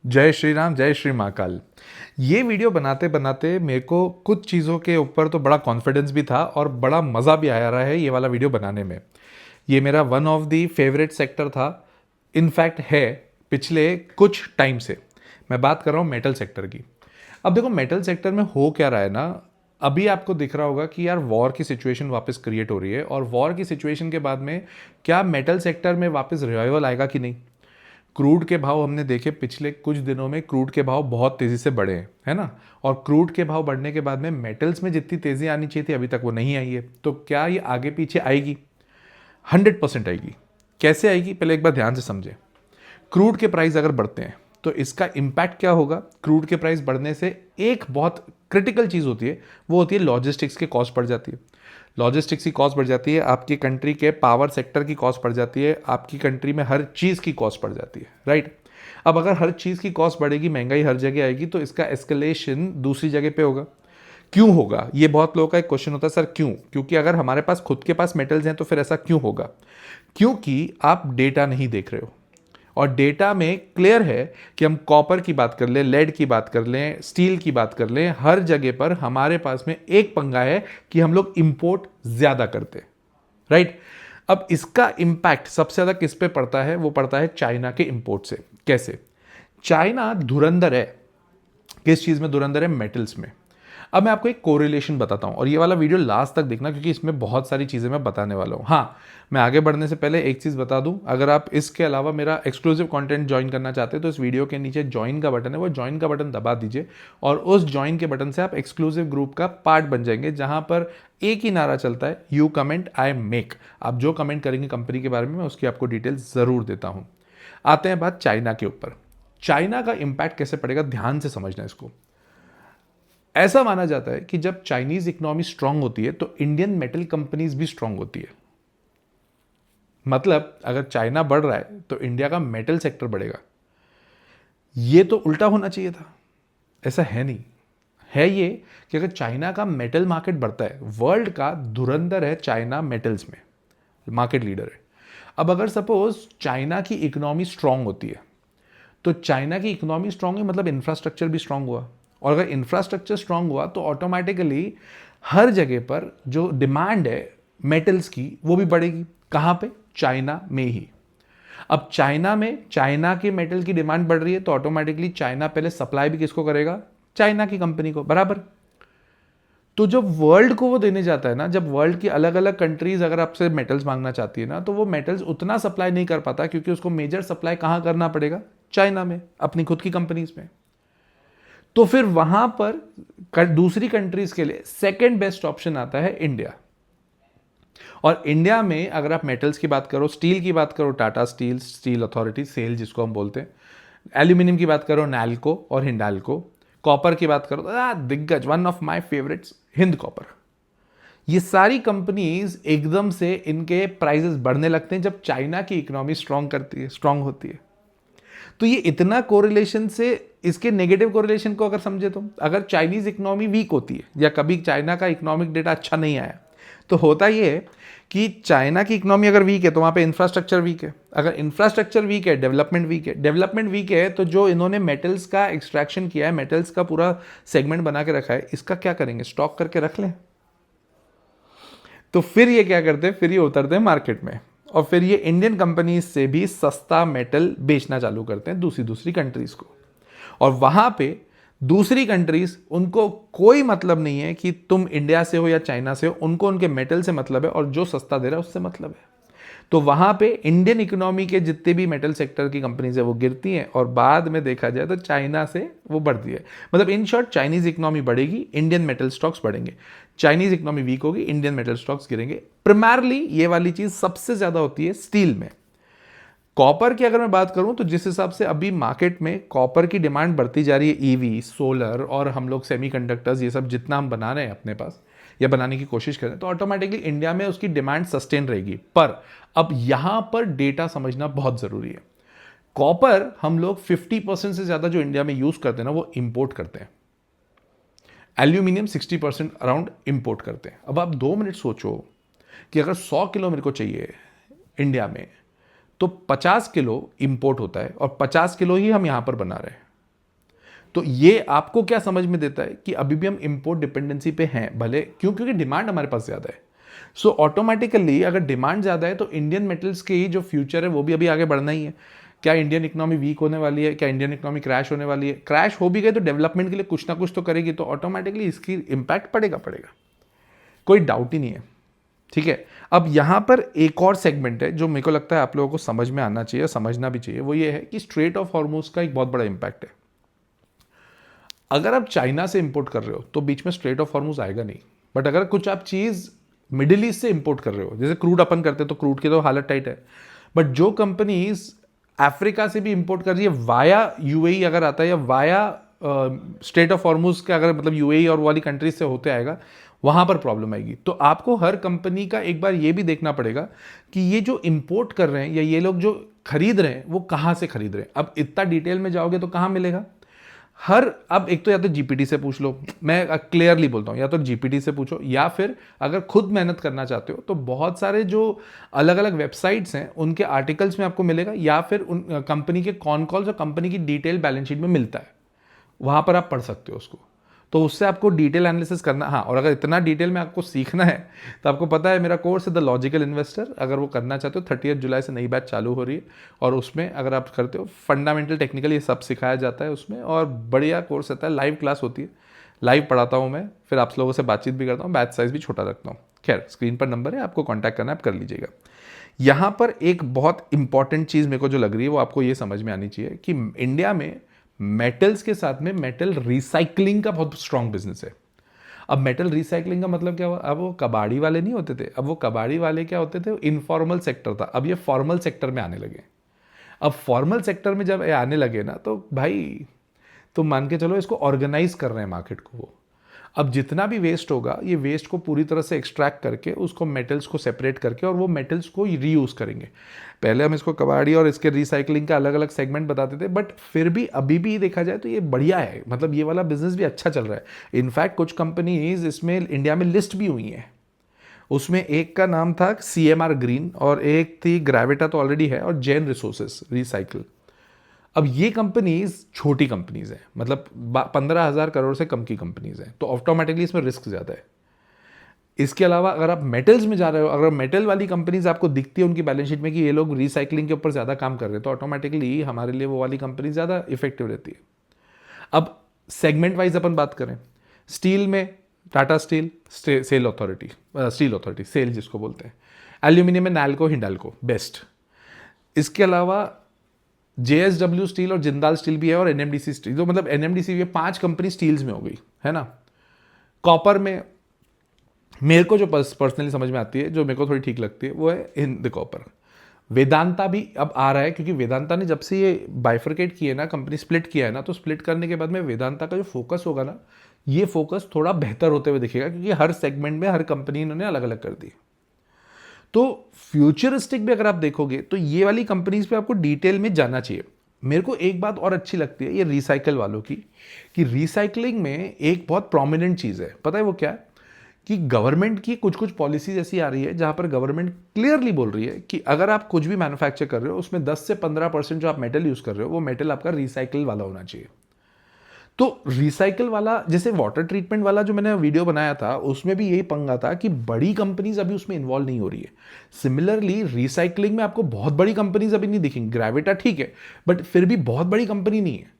जय श्री राम, जय श्री महाकाल। ये वीडियो बनाते बनाते मेरे को कुछ चीज़ों के ऊपर तो बड़ा कॉन्फिडेंस भी था और बड़ा मज़ा भी आया रहा है ये वाला वीडियो बनाने में। ये मेरा one of the favourite sector था, इनफैक्ट है पिछले कुछ टाइम से। मैं बात कर रहा हूँ मेटल सेक्टर की। अब देखो मेटल सेक्टर में हो क्या रहा है ना, अभी आपको दिख रहा होगा कि यार वॉर की सिचुएशन वापस क्रिएट हो रही है और वॉर की सिचुएशन के बाद में क्या मेटल सेक्टर में वापस रिवाइवल आएगा कि नहीं। क्रूड के भाव हमने देखे पिछले कुछ दिनों में, क्रूड के भाव बहुत तेज़ी से बढ़े हैं, है ना। और क्रूड के भाव बढ़ने के बाद में मेटल्स में जितनी तेज़ी आनी चाहिए थी अभी तक वो नहीं आई है। तो क्या ये आगे पीछे आएगी? 100% आएगी। कैसे आएगी पहले एक बार ध्यान से समझें। क्रूड के प्राइस अगर बढ़ते हैं तो इसका इम्पैक्ट क्या होगा। क्रूड के प्राइस बढ़ने से एक बहुत क्रिटिकल चीज़ होती है, वो होती है लॉजिस्टिक्स की कॉस्ट बढ़ जाती है। लॉजिस्टिक्स की कॉस्ट बढ़ जाती है, आपकी कंट्री के पावर सेक्टर की कॉस्ट बढ़ जाती है, आपकी कंट्री में हर चीज़ की कॉस्ट बढ़ जाती है, राइट। अब अगर हर चीज़ की कॉस्ट बढ़ेगी, महंगाई हर जगह आएगी, तो इसका एस्केलेशन दूसरी जगह पे होगा। क्यों होगा? ये बहुत लोगों का एक क्वेश्चन होता है, सर क्यों? क्योंकि अगर हमारे पास खुद के पास मेटल्स हैं तो फिर ऐसा क्यों होगा? क्योंकि आप डेटा नहीं देख रहे हो। और डेटा में क्लियर है कि हम कॉपर की बात कर लें, लेड की बात कर लें, स्टील की बात कर लें, हर जगह पर हमारे पास में एक पंगा है कि हम लोग इंपोर्ट ज्यादा करते हैं, राइट। अब इसका इंपैक्ट सबसे ज्यादा किस पे पड़ता है? वो पड़ता है चाइना के इंपोर्ट से। कैसे? चाइना धुरंधर है। किस चीज में धुरंधर है? मेटल्स में। अब मैं आपको एक कोरिलेशन बताता हूं और ये वाला वीडियो लास्ट तक देखना क्योंकि इसमें बहुत सारी चीजें मैं बताने वाला हूं। हाँ, मैं आगे बढ़ने से पहले एक चीज बता दूं, अगर आप इसके अलावा मेरा एक्सक्लूसिव कंटेंट ज्वाइन करना चाहते हैं तो इस वीडियो के नीचे ज्वाइन का बटन है, वो ज्वाइन का बटन दबा दीजिए और उस ज्वाइन के बटन से आप एक्सक्लूसिव ग्रुप का पार्ट बन जाएंगे, जहां पर एक ही नारा चलता है, यू कमेंट आई मेक। आप जो कमेंट करेंगे कंपनी के बारे में मैं उसकी आपको डिटेल जरूर देता हूं। आते हैं बात चाइना के ऊपर। चाइना का इंपैक्ट कैसे पड़ेगा, ध्यान से समझना इसको। ऐसा माना जाता है कि जब चाइनीज इकोनॉमी स्ट्रांग होती है तो इंडियन मेटल कंपनीज भी स्ट्रांग होती है। मतलब अगर चाइना बढ़ रहा है तो इंडिया का मेटल सेक्टर बढ़ेगा। ये तो उल्टा होना चाहिए था, ऐसा है नहीं। है ये कि अगर चाइना का मेटल मार्केट बढ़ता है, वर्ल्ड का धुरंधर है चाइना मेटल्स में, मार्केट लीडर है। अब अगर सपोज चाइना की इकोनॉमी स्ट्रांग होती है तो चाइना की इकोनॉमी स्ट्रांग है मतलब इंफ्रास्ट्रक्चर भी स्ट्रांग हुआ, और अगर इंफ्रास्ट्रक्चर स्ट्रांग हुआ तो ऑटोमेटिकली हर जगह पर जो डिमांड है मेटल्स की वो भी बढ़ेगी। कहाँ पे? चाइना में ही। अब चाइना में चाइना के मेटल की डिमांड बढ़ रही है तो ऑटोमेटिकली चाइना पहले सप्लाई भी किसको करेगा? चाइना की कंपनी को, बराबर। तो जब वर्ल्ड को वो देने जाता है ना, जब वर्ल्ड की अलग अलग कंट्रीज अगर आपसे मेटल्स मांगना चाहती है ना, तो वो मेटल्स उतना सप्लाई नहीं कर पाता क्योंकि उसको मेजर सप्लाई कहाँ करना पड़ेगा? चाइना में, अपनी खुद की कंपनीज में। तो फिर वहां पर दूसरी कंट्रीज के लिए सेकंड बेस्ट ऑप्शन आता है इंडिया। और इंडिया में अगर आप मेटल्स की बात करो, स्टील की बात करो, Tata steel, steel authority, SAIL जिसको हम बोलते हैं, एल्यूमिनियम की बात करो, नैल्को और हिंडाल्को, कॉपर की बात करो तो दिग्गज, one of my favourites, Hind copper. ये सारी कंपनीज एकदम से इनके प्राइसेस बढ़ने लगते हैं जब चाइना की इकोनॉमी स्ट्रांग होती है। तो ये इतना कोरिलेशन से, इसके नेगेटिव कोरिलेशन को अगर समझे तो, अगर चाइनीज इकोनॉमी वीक होती है या कभी चाइना का इकोनॉमिक डेटा अच्छा नहीं आया तो होता ये है कि चाइना की इकोनॉमी अगर वीक है तो वहां पे इंफ्रास्ट्रक्चर वीक है, अगर इंफ्रास्ट्रक्चर वीक है डेवलपमेंट वीक है, डेवलपमेंट वीक है तो जो इन्होंने मेटल्स का एक्सट्रैक्शन किया है, मेटल्स का पूरा सेगमेंट बना के रखा है, इसका क्या करेंगे? स्टॉक करके रख लें। तो फिर ये क्या करते हैं? फिर ये उतरते हैं मार्केट में और फिर ये इंडियन कंपनीज से भी सस्ता मेटल बेचना चालू करते हैं दूसरी दूसरी कंट्रीज को। और वहां पे दूसरी कंट्रीज, उनको कोई मतलब नहीं है कि तुम इंडिया से हो या चाइना से हो, उनको उनके मेटल से मतलब है और जो सस्ता दे रहा है उससे मतलब है। तो वहां पे इंडियन इकोनॉमी के जितने भी मेटल सेक्टर की कंपनीज है वो गिरती हैं और बाद में देखा जाए तो चाइना से वो बढ़ती है। मतलब इन शॉर्ट, चाइनीज इकोनॉमी बढ़ेगी, इंडियन मेटल स्टॉक्स बढ़ेंगे। चाइनीज इकोनॉमी वीक होगी, इंडियन मेटल स्टॉक्स गिरेंगे। प्राइमरली ये वाली चीज सबसे ज्यादा होती है स्टील में। कॉपर की अगर मैं बात करूं तो जिस हिसाब से अभी मार्केट में कॉपर की डिमांड बढ़ती जा रही है, ईवी, सोलर और हम लोग सेमीकंडक्टर्स, ये सब जितना हम बना रहे हैं अपने पास या बनाने की कोशिश करें, तो ऑटोमेटिकली इंडिया में उसकी डिमांड सस्टेन रहेगी। पर अब यहां पर डेटा समझना बहुत जरूरी है। कॉपर हम लोग 50% से ज्यादा जो इंडिया में यूज करते हैं ना, वो इंपोर्ट करते हैं। एल्यूमिनियम 60% अराउंड इंपोर्ट करते हैं। अब आप 2 मिनट सोचो कि अगर 100 किलो मेरे को चाहिए इंडिया में तो 50 किलो इंपोर्ट होता है और 50 किलो ही हम यहां पर बना रहे हैं। तो ये आपको क्या समझ में देता है कि अभी भी हम इंपोर्ट डिपेंडेंसी पे हैं, भले क्योंकि डिमांड हमारे पास ज़्यादा है। सो ऑटोमेटिकली अगर डिमांड ज़्यादा है तो इंडियन मेटल्स के ही जो फ्यूचर है वो भी अभी आगे बढ़ना ही है। क्या इंडियन इकोनॉमी वीक होने वाली है? क्या इंडियन इकोनॉमी क्रैश होने वाली है? क्रैश हो भी गई तो डेवलपमेंट के लिए कुछ ना कुछ तो करेगी, तो ऑटोमेटिकली इसकी इम्पैक्ट पड़ेगा, कोई डाउट ही नहीं है। ठीक है, अब यहाँ पर एक और सेगमेंट है जो मेरे को लगता है आप लोगों को समझ में आना चाहिए, समझना भी चाहिए। वो ये है कि स्ट्रेट ऑफ हॉर्मोज का एक बहुत बड़ा इंपैक्ट है। अगर आप चाइना से इंपोर्ट कर रहे हो तो बीच में स्ट्रेट ऑफ हॉर्मोज आएगा नहीं, बट अगर कुछ आप चीज़ मिडिल ईस्ट से इंपोर्ट कर रहे हो, जैसे क्रूड अपन करते हैं तो क्रूड की तो हालत टाइट है, बट जो कंपनीज अफ्रीका से भी इंपोर्ट कर रही है वाया यूएई अगर आता है, या वाया स्ट्रेट ऑफ हॉर्मोज के अगर मतलब यूएई और वाली कंट्रीज से होते आएगा, वहां पर प्रॉब्लम आएगी। तो आपको हर कंपनी का एक बार ये भी देखना पड़ेगा कि ये जो इंपोर्ट कर रहे हैं या ये लोग जो खरीद रहे हैं वो कहाँ से खरीद रहे हैं। अब इतना डिटेल में जाओगे तो कहाँ मिलेगा? अब एक तो या तो जीपीटी से पूछ लो, मैं क्लियरली बोलता हूँ, या तो जीपीटी से पूछो, या फिर अगर खुद मेहनत करना चाहते हो तो बहुत सारे जो अलग अलग वेबसाइट्स हैं उनके आर्टिकल्स में आपको मिलेगा, या फिर उन कंपनी के कॉन कॉल्स और कंपनी की डिटेल बैलेंस शीट में मिलता है, वहाँ पर आप पढ़ सकते हो उसको। तो उससे आपको डिटेल एनालिसिस करना, हाँ, और अगर इतना डिटेल में आपको सीखना है तो आपको पता है मेरा कोर्स है द लॉजिकल इन्वेस्टर, अगर वो करना चाहते हो 30 जुलाई से नई बैच चालू हो रही है, और उसमें अगर आप करते हो फंडामेंटल टेक्निकल ये सब सिखाया जाता है उसमें, और बढ़िया कोर्स रहता है, लाइव क्लास होती है, लाइव पढ़ाता हूँ मैं, फिर आप लोगों से बातचीत भी करता हूँ, बैच साइज भी छोटा रखता हूँ। खैर, स्क्रीन पर नंबर है, आपको कॉन्टैक्ट करना है, आप कर लीजिएगा। यहाँ पर एक बहुत इंपॉर्टेंट चीज़ मेरे को जो लग रही है वो आपको ये समझ में आनी चाहिए कि इंडिया में मेटल्स के साथ में मेटल रिसाइकलिंग का बहुत स्ट्रॉन्ग बिजनेस है। अब मेटल रिसाइकलिंग का मतलब क्या हुआ? अब वो कबाड़ी वाले नहीं होते थे, अब वो कबाड़ी वाले क्या होते थे? इनफॉर्मल सेक्टर था, अब ये फॉर्मल सेक्टर में आने लगे। अब फॉर्मल सेक्टर में जब ये आने लगे ना, तो भाई तुम मान के चलो इसको ऑर्गेनाइज कर रहे हैं मार्केट को वो। अब जितना भी वेस्ट होगा, ये वेस्ट को पूरी तरह से एक्सट्रैक्ट करके उसको मेटल्स को सेपरेट करके और वो मेटल्स को रीयूज करेंगे। पहले हम इसको कबाड़ी और इसके रिसाइकलिंग का अलग अलग सेगमेंट बताते थे, बट फिर भी अभी भी देखा जाए तो ये बढ़िया है, मतलब ये वाला बिजनेस भी अच्छा चल रहा है। इनफैक्ट कुछ कंपनीज इसमें इंडिया में लिस्ट भी हुई हैं। उसमें एक का नाम था CMR ग्रीन, और एक थी ग्रेविटा तो ऑलरेडी है, और जैन रिसोर्सेस रिसाइकल। अब ये कंपनीज छोटी कंपनीज हैं, मतलब 15,000 करोड़ से कम की कंपनीज हैं, तो ऑटोमेटिकली इसमें रिस्क ज़्यादा है। इसके अलावा अगर आप मेटल्स में जा रहे हो, अगर मेटल वाली कंपनीज आपको दिखती है उनकी बैलेंस शीट में कि ये लोग रिसाइकलिंग के ऊपर ज़्यादा काम कर रहे हैं, तो ऑटोमेटिकली हमारे लिए वो वाली कंपनी ज़्यादा इफेक्टिव रहती है। अब सेगमेंट वाइज अपन बात करें, स्टील में Tata steel, steel authority SAIL जिसको बोलते हैं। एल्यूमिनियम में नैल्को, हिंडाल्को बेस्ट। इसके अलावा JSW स्टील और जिंदाल स्टील भी है, और NMDC स्टील, तो मतलब NMDC भी है। 5 कंपनी स्टील्स में हो गई है ना। कॉपर में मेरे को जो पर्सनली समझ में आती है, जो मेरे को थोड़ी ठीक लगती है, वो है हिंद कॉपर। वेदांता भी अब आ रहा है, क्योंकि वेदांता ने जब से ये बाइफरकेट किए ना, कंपनी स्प्लिट किया है ना, तो स्प्लिट करने के बाद में वेदांता का जो फोकस होगा ना, ये फोकस थोड़ा बेहतर होते हुए दिखेगा, क्योंकि हर सेगमेंट में हर कंपनी इन्होंने अलग अलग कर दी। तो फ्यूचरिस्टिक भी अगर आप देखोगे तो ये वाली कंपनीज पे आपको डिटेल में जाना चाहिए। मेरे को एक बात और अच्छी लगती है ये रिसाइकल वालों की, कि रिसाइकलिंग में एक बहुत प्रोमिनेंट चीज़ है, पता है वो क्या है? कि गवर्नमेंट की कुछ कुछ पॉलिसीज ऐसी आ रही है जहां पर गवर्नमेंट क्लियरली बोल रही है कि अगर आप कुछ भी मैन्युफैक्चर कर रहे हो उसमें 10 से 15% जो आप मेटल यूज कर रहे हो वो मेटल आपका रिसाइकल वाला होना चाहिए। तो रिसाइकल वाला, जैसे वाटर ट्रीटमेंट वाला जो मैंने वीडियो बनाया था, उसमें भी यही पंगा था कि बड़ी कंपनीज अभी उसमें इन्वॉल्व नहीं हो रही है। सिमिलरली रिसाइकलिंग में आपको बहुत बड़ी कंपनीज अभी नहीं दिखेंगी। ग्रेविटा ठीक है, बट फिर भी बहुत बड़ी कंपनी नहीं है।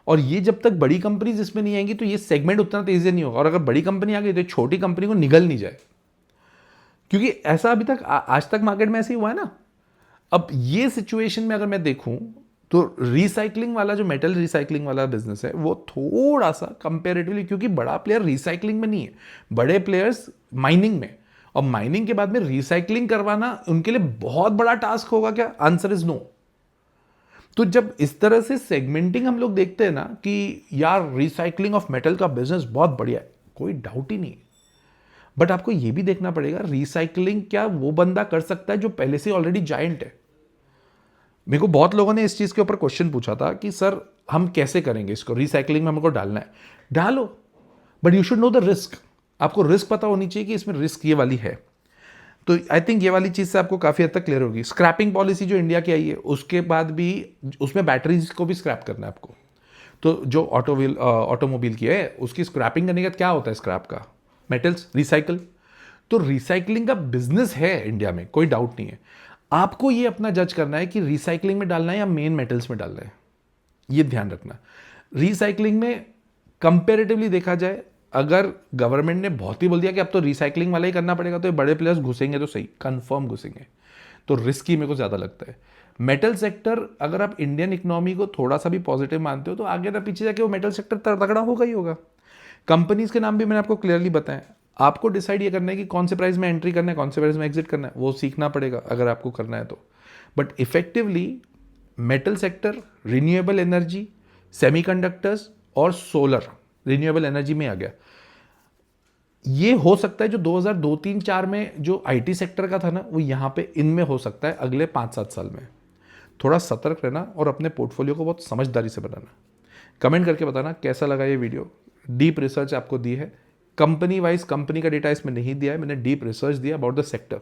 और ये जब तक बड़ी कंपनीज इसमें नहीं आएंगी तो ये सेगमेंट उतना तेजी नहीं होगा, और अगर बड़ी कंपनी आ गई तो छोटी कंपनी को निगल नहीं जाए, क्योंकि ऐसा अभी तक आज तक मार्केट में ऐसे ही हुआ है ना। अब ये सिचुएशन में अगर मैं देखूं तो रिसाइकलिंग वाला जो मेटल रिसाइकलिंग वाला बिजनेस है वो थोड़ा सा कंपेरेटिवली, क्योंकि बड़ा प्लेयर रिसाइकलिंग में नहीं है, बड़े प्लेयर्स माइनिंग में, और माइनिंग के बाद में रिसाइकलिंग करवाना उनके लिए बहुत बड़ा टास्क होगा क्या? Answer is no. तो जब इस तरह से सेगमेंटिंग हम लोग देखते हैं ना कि यार रिसाइकलिंग ऑफ मेटल का बिजनेस बहुत बढ़िया है, कोई डाउट ही नहीं, बट आपको यह भी देखना पड़ेगा रिसाइकलिंग क्या वो बंदा कर सकता है जो पहले से ऑलरेडी जायंट है। मेरे को बहुत लोगों ने इस चीज के ऊपर क्वेश्चन पूछा था कि सर हम कैसे करेंगे इसको, रिसाइकलिंग में हमको डालना है, डालो, but you should know the risk. आपको रिस्क पता होनी चाहिए कि इसमें रिस्क ये वाली है। तो आई थिंक ये वाली चीज़ से आपको काफ़ी हद तक क्लियर होगी। स्क्रैपिंग पॉलिसी जो इंडिया की आई है उसके बाद भी उसमें बैटरीज को भी स्क्रैप करना है आपको। तो जो ऑटोमोबाइल की है उसकी स्क्रैपिंग करने का क्या होता है, स्क्रैप का मेटल्स रिसाइकल। तो रिसाइकलिंग का बिजनेस है इंडिया में, कोई डाउट नहीं है। आपको ये अपना जज करना है कि रिसाइकलिंग में डालना है या मेन मेटल्स में डालना है, ये ध्यान रखना। रिसाइकलिंग में कंपेरेटिवली देखा जाए, अगर गवर्नमेंट ने बहुत ही बोल दिया कि अब तो रिसाइकलिंग वाला ही करना पड़ेगा, तो ये बड़े प्लेयर्स घुसेंगे तो सही, कंफर्म घुसेंगे, तो रिस्की मेरे को ज़्यादा लगता है। मेटल सेक्टर, अगर आप इंडियन इकोनॉमी को थोड़ा सा भी पॉजिटिव मानते हो तो आगे ना पीछे जाके वो मेटल सेक्टर तगड़ा होगा ही होगा। कंपनीज के नाम भी मैंने आपको क्लियरली बताया। आपको डिसाइड ये करना है कि कौन से प्राइस में एंट्री करना है, कौन से प्राइस में एग्जिट करना है, वो सीखना पड़ेगा अगर आपको करना है तो। But effectively metal sector, renewable energy, semiconductors और सोलर रिन्यूएबल एनर्जी में आ गया। ये हो सकता है जो 2002-3-4 में जो आईटी सेक्टर का था ना, वो यहाँ पे इनमें हो सकता है अगले 5-7 साल में। थोड़ा सतर्क रहना और अपने पोर्टफोलियो को बहुत समझदारी से बनाना। कमेंट करके बताना कैसा लगा ये वीडियो। डीप रिसर्च आपको दी है, कंपनी वाइज कंपनी का डेटा इसमें नहीं दिया है, मैंने डीप रिसर्च दिया अबाउट द सेक्टर।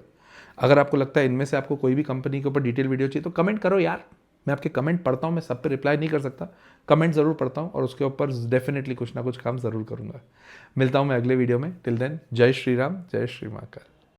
अगर आपको लगता है इनमें से आपको कोई भी कंपनी के ऊपर डिटेल वीडियो चाहिए तो कमेंट करो यार, मैं आपके कमेंट पढ़ता हूँ, मैं सब पे रिप्लाई नहीं कर सकता, कमेंट ज़रूर पढ़ता हूँ और उसके ऊपर डेफिनेटली कुछ ना कुछ काम ज़रूर करूँगा। मिलता हूँ मैं अगले वीडियो में, टिल देन जय श्री राम, जय श्री महाकाल।